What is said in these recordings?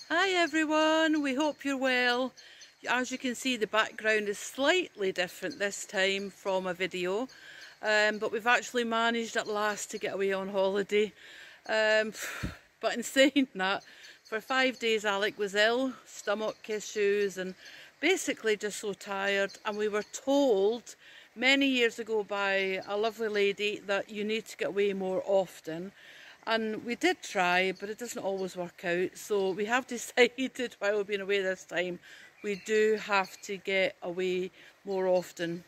Hi everyone, we hope you're well. As you can see, the background is slightly different this time from a video, but we've actually managed at last to get away on holiday. But in saying that, for 5 days Alec was ill, stomach issues, and basically just so tired, and we were told many years ago by a lovely lady that you need to get away more often. And we did try, but it doesn't always work out. So we have decided, while we've been away this time, we do have to get away more often.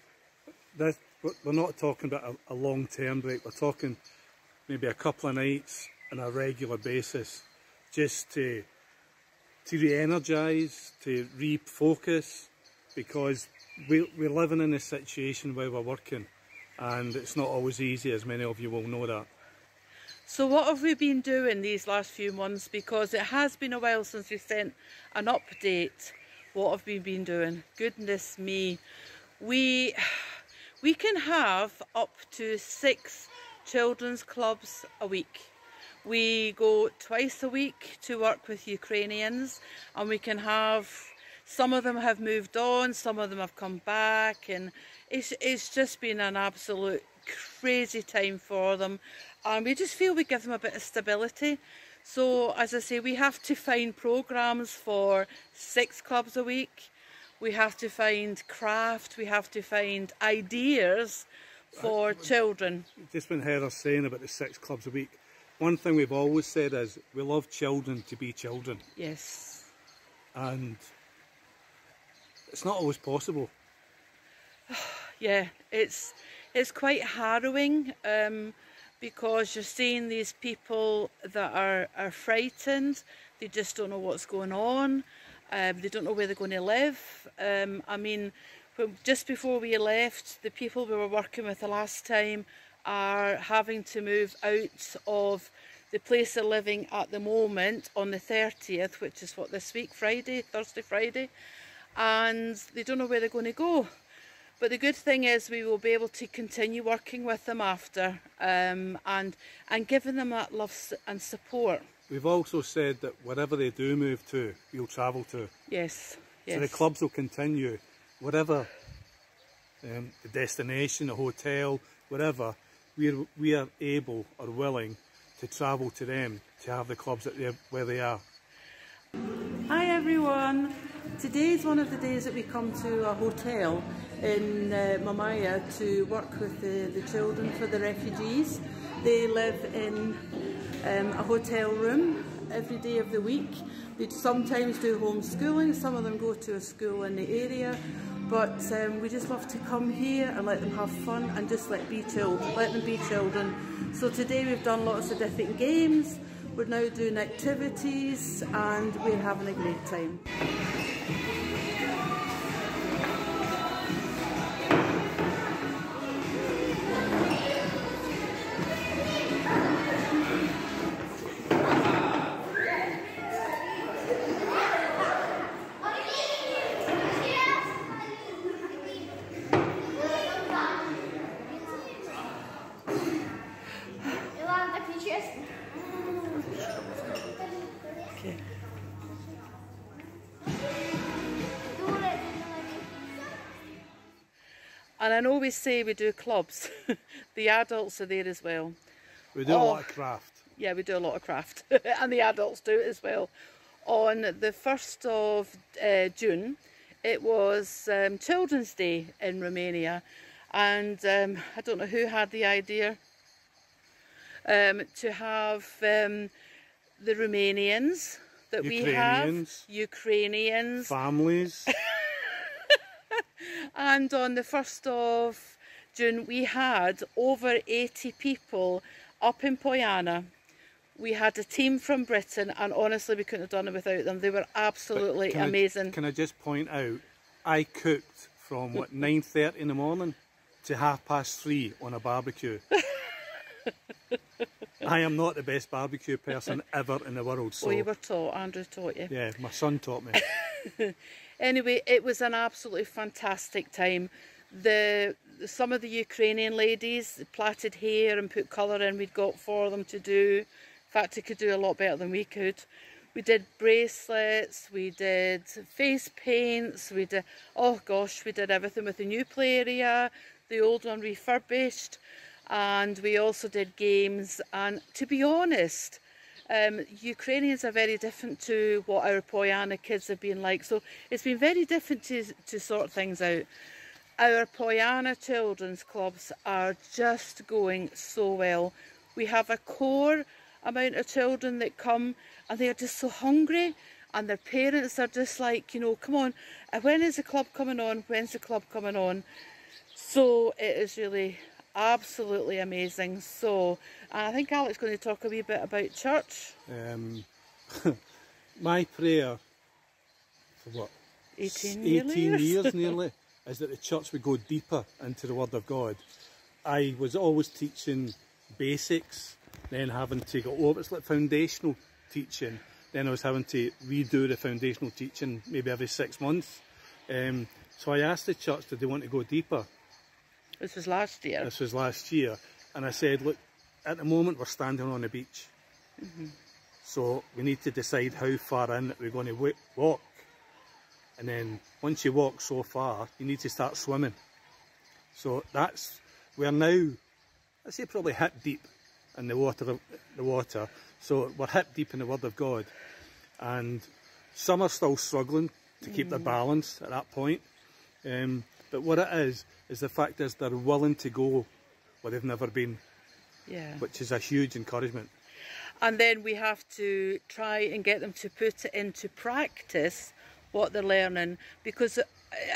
We're not talking about a long-term break. We're talking maybe a couple of nights on a regular basis, just to re-energise, to refocus, because we're living in a situation where we're working, and it's not always easy, as many of you will know that. So what have we been doing these last few months? Because it has been a while since we sent an update. What have we been doing? Goodness me. We can have up to 6 children's clubs a week. We go twice a week to work with Ukrainians, and we can have, some of them have moved on, some of them have come back, and it's just been an absolute crazy time for them, and we just feel we give them a bit of stability. So as I say, we have to find programs for 6 clubs a week. We have to find craft, we have to find ideas for children. Just when Heather's saying about the 6 clubs a week, one thing we've always said is we love children to be children. Yes. And it's not always possible. Yeah, it's quite harrowing, because you're seeing these people that are frightened. They just don't know what's going on. They don't know where they're going to live. I mean, just before we left, the people we were working with the last time are having to move out of the place they're living at the moment on the 30th, which is what, this week, Thursday, Friday, and they don't know where they're going to go. But the good thing is we will be able to continue working with them after, and giving them that love and support. We've also said that wherever they do move to, we'll travel to. Yes, yes. So the clubs will continue, whatever the destination, the hotel, whatever, we are able or willing to travel to them to have the clubs where they are. Hi everyone. Today is one of the days that we come to a hotel in Romania to work with the children for the refugees. They live in a hotel room every day of the week. They sometimes do homeschooling, some of them go to a school in the area, but we just love to come here and let them have fun and just let them be children. So today we've done lots of different games, we're now doing activities, and we're having a great time. Okay. And I know we say we do clubs. The adults are there as well. We do a lot of craft. Yeah, we do a lot of craft. And the adults do it as well. On the 1st of June, it was Children's Day in Romania. And I don't know who had the idea to have the Romanians that we have, Ukrainians, families. And on the 1st of June we had over 80 people up in Poiana. We had a team from Britain, and honestly we couldn't have done it without them. They were absolutely amazing. Can I just point out, I cooked from what, 9:30 in the morning to 3:30 on a barbecue. I am not the best barbecue person ever in the world. So. Well, you were taught, Andrew taught you. Yeah, my son taught me. Anyway, it was an absolutely fantastic time. Some of the Ukrainian ladies plaited hair and put colour in we'd got for them to do. In fact, they could do a lot better than we could. We did bracelets, we did face paints, we did, oh gosh, we did everything with the new play area, the old one refurbished, and we also did games. And to be honest, Ukrainians are very different to what our Poyana kids have been like, so it's been very different to sort things out. Our Poyana children's clubs are just going so well. We have a core amount of children that come, and they are just so hungry, and their parents are just like, you know, come on, when is the club coming on? When's the club coming on? So it is really absolutely amazing. So I think Alex is going to talk a wee bit about church. My prayer for what? 18 years nearly, is that the church would go deeper into the Word of God. I was always teaching basics, then having to go over, it's like foundational teaching, then I was having to redo the foundational teaching maybe every 6 months. So I asked the church, did they want to go deeper? This was last year. This was last year. And I said, look, at the moment we're standing on the beach. So we need to decide how far in we're going to walk. And then once you walk so far, you need to start swimming. So we're now, I say probably hip deep in the water. So we're hip deep in the Word of God. And some are still struggling to keep their balance at that point. But what it is the fact is they're willing to go where they've never been, which is a huge encouragement. And then we have to try and get them to put it into practice what they're learning, because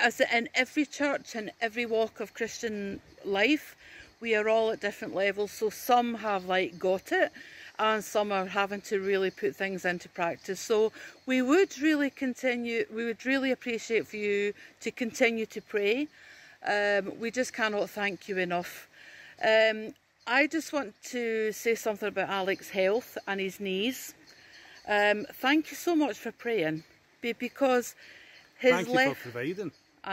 as in every church and every walk of Christian life, we are all at different levels. So some have like got it, and some are having to really put things into practice. So we would really appreciate for you to continue to pray. We just cannot thank you enough. I just want to say something about Alex's health and his knees. Thank you so much for praying, because thank you for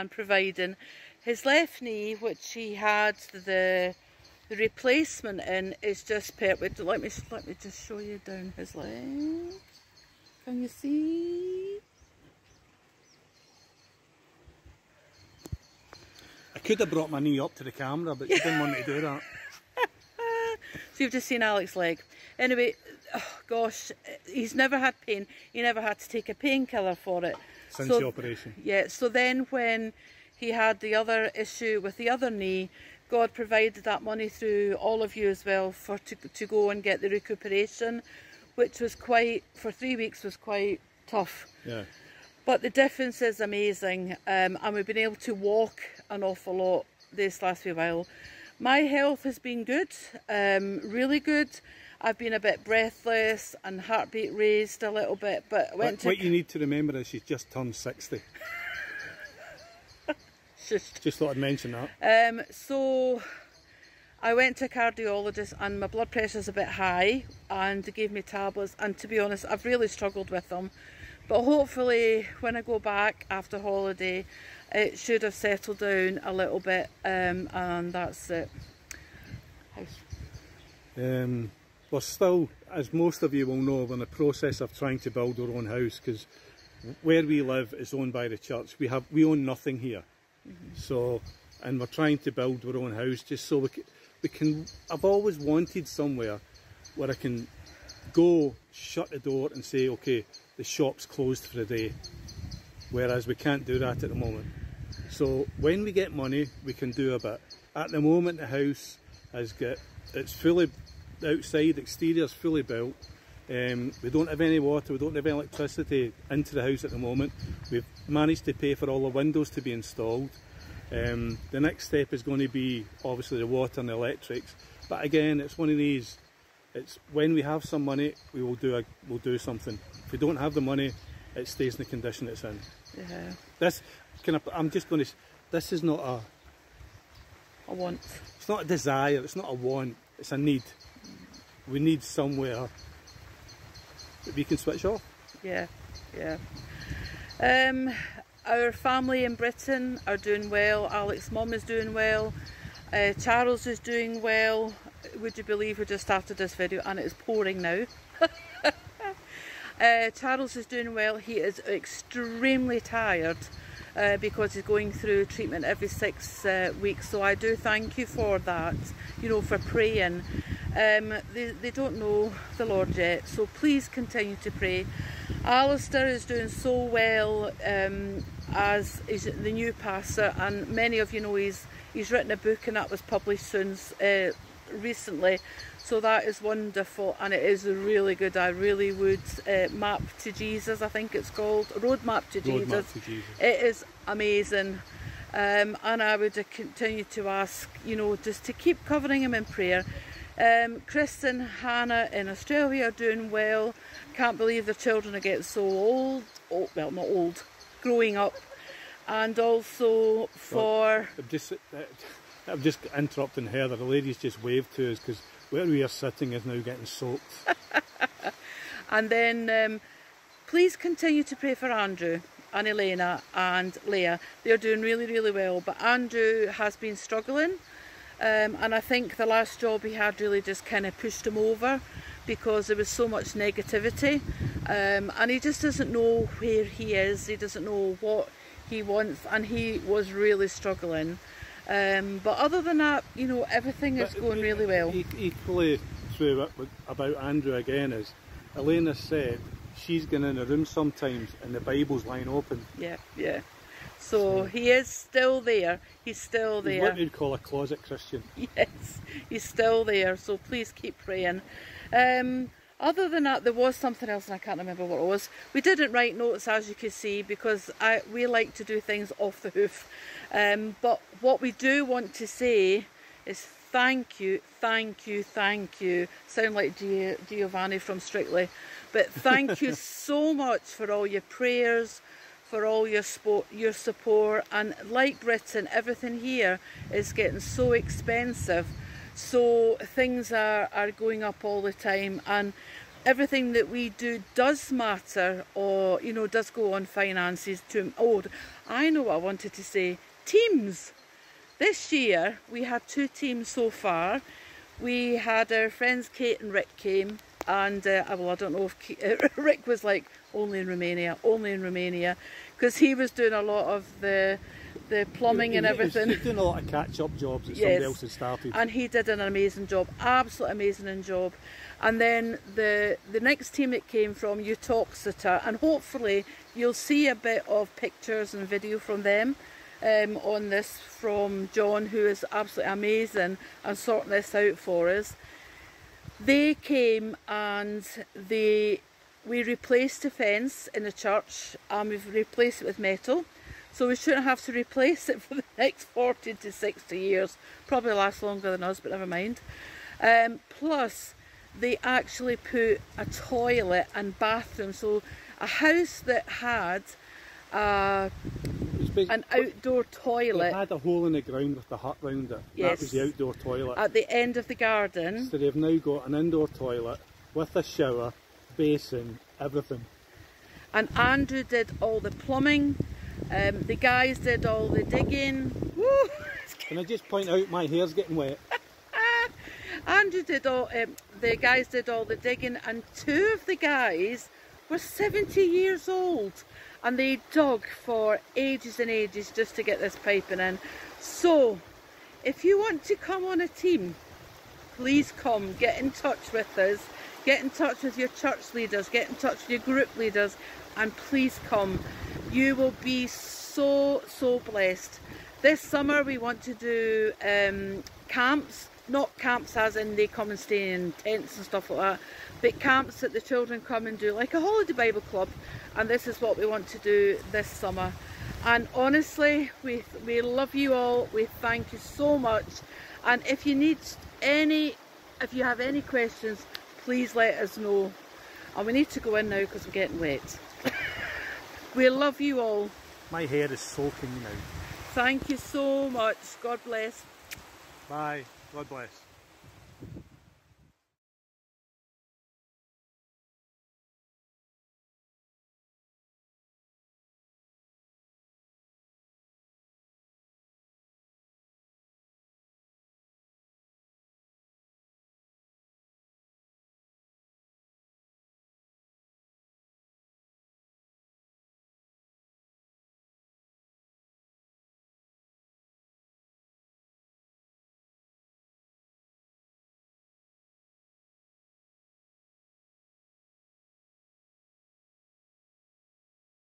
providing. His left knee, which he had the replacement in, is just perfect. Let me just show you down his leg. Can you see? I could have brought my knee up to the camera, but you didn't want me to do that. So you've just seen Alex's leg. Anyway, oh gosh, he's never had pain. He never had to take a painkiller for it. Since the operation. Yeah, so then when he had the other issue with the other knee, God provided that money through all of you as well to go and get the recuperation, which was for 3 weeks was quite tough. Yeah. But the difference is amazing, and we've been able to walk an awful lot this last wee while. My health has been good, really good. I've been a bit breathless and heartbeat raised a little bit, but what you need to remember is she's just turned 60. Just thought I'd mention that. So I went to a cardiologist, and my blood pressure's a bit high, and they gave me tablets, and to be honest, I've really struggled with them. But hopefully when I go back after holiday, it should have settled down a little bit, and that's it. We're still, as most of you will know, we're in the process of trying to build our own house, because where we live is owned by the church. We own nothing here. So, and we're trying to build our own house just so we can. I've always wanted somewhere where I can go, shut the door and say, okay, the shop's closed for the day, whereas we can't do that at the moment. So when we get money, we can do a bit. At the moment, the house it's fully, the outside exterior's fully built. We don't have any water, we don't have any electricity into the house at the moment. We've managed to pay for all the windows to be installed. The next step is going to be obviously the water and the electrics. But again, it's one of these, it's when we have some money, we'll do something. If we don't have the money, it stays in the condition it's in. Yeah. This is not a want. It's not a desire, it's not a want, it's a need. We need somewhere that we can switch off. Yeah. Our family in Britain are doing well. Alex's mum is doing well. Charles is doing well. Would you believe we just started this video and it is pouring now? Charles is doing well. He is extremely tired because he's going through treatment every 6 weeks. So I do thank you for that, you know, for praying. They don't know the Lord yet, so please continue to pray. Alistair is doing so well as he's the new pastor, and many of you know he's written a book and that was published soon recently. So that is wonderful, and it is really good. I really would Map to Jesus, I think it's called, Roadmap to Jesus. It is amazing, and I would continue to ask, you know, just to keep covering him in prayer. Chris and Hannah in Australia are doing well. Can't believe their children are getting so old. Oh, well, not old, growing up. And also for... I'm just interrupting Heather. The lady's just waved to us because where we are sitting is now getting soaked. And then please continue to pray for Andrew and Elena and Leah. They're doing really, really well. But Andrew has been struggling. And I think the last job he had really just kind of pushed him over because there was so much negativity. And he just doesn't know where he is. He doesn't know what he wants. And he was really struggling. But other than that, you know, everything is going really well. Equally true about Andrew again is, Elena said she's going in a room sometimes and the Bible's lying open. Yeah, yeah. So he is still there. He's still there. He's what you'd call a closet Christian. Yes, he's still there. So please keep praying. Other than that, there was something else and I can't remember what it was. We didn't write notes, as you can see, because we like to do things off the hoof. But what we do want to say is thank you, thank you, thank you. Sound like Giovanni from Strictly. But thank you so much for all your prayers, for all your support. And like Britain, everything here is getting so expensive. So things are going up all the time, and everything that we do does matter, or, you know, does go on finances too. Oh, I know what I wanted to say. Teams. This year we had 2 teams so far. We had our friends Kate and Rick came, and well, I don't know if Rick was like only in Romania, because he was doing a lot of the plumbing and everything. He's doing a lot of catch-up jobs that somebody else had started. And he did an amazing job, absolutely amazing job. And then the next team it came from, Uttoxeter, and hopefully you'll see a bit of pictures and video from them on this from John, who is absolutely amazing and sorting this out for us. They came and we replaced the fence in the church, and we've replaced it with metal. So we shouldn't have to replace it for the next 40 to 60 years. Probably last longer than us, but never mind. Plus, they actually put a toilet and bathroom. So a house that had an outdoor toilet. It had a hole in the ground with the hut round it. Yes. That was the outdoor toilet. At the end of the garden. So they've now got an indoor toilet with a shower, basin, everything. And Andrew did all the plumbing. The guys did all the digging. Woo! Can I just point out my hair's getting wet? Andrew did all, the guys did all the digging, and 2 of the guys were 70 years old, and they dug for ages and ages just to get this piping in. So, if you want to come on a team, please come, get in touch with us, get in touch with your church leaders, get in touch with your group leaders, and please come. You will be so blessed. This summer we want to do camps, not camps as in they come and stay in tents and stuff like that, but camps that the children come and do, like a holiday Bible club. And this is what we want to do this summer. And honestly, we love you all. We thank you so much. And if you have any questions, please let us know. And we need to go in now because we're getting wet. We love you all. My hair is soaking now. Thank you so much. God bless. Bye. God bless.